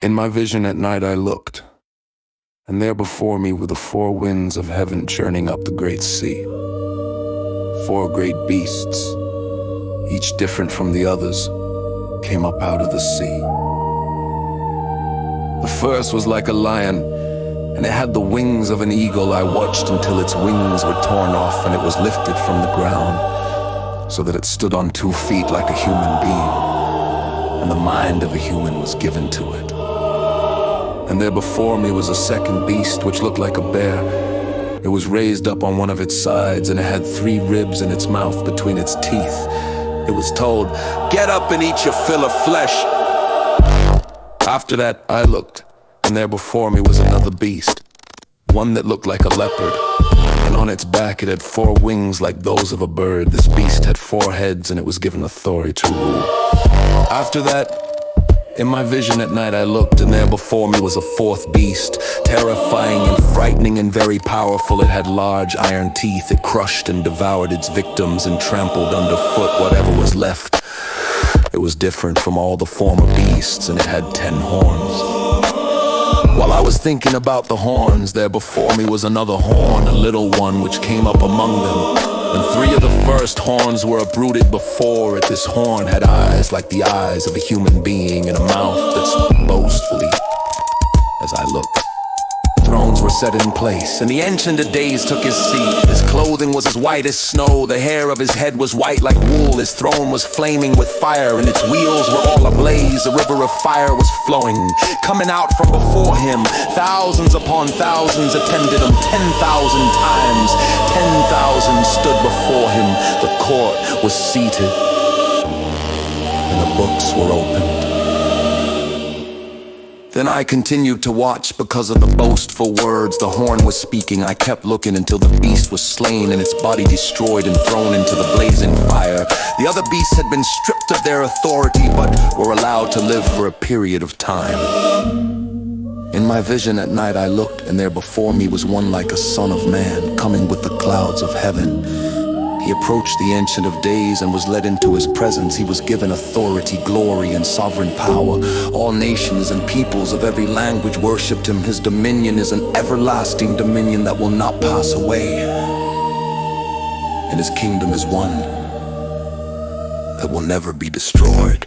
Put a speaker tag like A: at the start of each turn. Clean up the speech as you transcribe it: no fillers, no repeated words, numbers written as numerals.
A: In my vision at night I looked, and there before me were the four winds of heaven churning up the great sea. Four great beasts, each different from the others, came up out of the sea. The first was like a lion, and it had the wings of an eagle. I watched until its wings were torn off and it was lifted from the ground, so that it stood on 2 feet like a human being, and the mind of a human was given to it. And there before me was a second beast which looked like a bear. It was raised up on one of its sides, and it had 3 ribs in its mouth between its teeth. It was told, "Get up and eat your fill of flesh." After that I looked, and there before me was another beast, one that looked like a leopard, and on its back it had 4 wings like those of a bird. This beast had 4 heads, and it was given authority to rule. After that, in my vision at night I looked, and there before me was a 4th beast, terrifying and frightening and very powerful. It had large iron teeth. It crushed and devoured its victims and trampled underfoot whatever was left. It was different from all the former beasts, and it had 10 horns. While I was thinking about the horns, there before me was another horn, a little one, which came up among them. And 3 of the first horns were uprooted before it. This horn had eyes like the eyes of a human being, and a mouth that spoke boastfully. As I looked, thrones were set in place, and the Ancient of Days took his seat. His clothing was as white as snow, the hair of his head was white like wool. His throne was flaming with fire, and its wheels were all ablaze. A river of fire was flowing, coming out from before him. Thousands upon thousands attended him, 10,000 times. 10,000 stood before him. The court was seated, and the books were opened. Then I continued to watch because of the boastful words the horn was speaking. I kept looking until the beast was slain and its body destroyed and thrown into the blazing fire. The other beasts had been stripped of their authority, but were allowed to live for a period of time. In my vision at night I looked, and there before me was one like a son of man, coming with the clouds of heaven. He approached the Ancient of Days and was led into his presence. He was given authority, glory, and sovereign power. All nations and peoples of every language worshipped him. His dominion is an everlasting dominion that will not pass away, and his kingdom is one that will never be destroyed.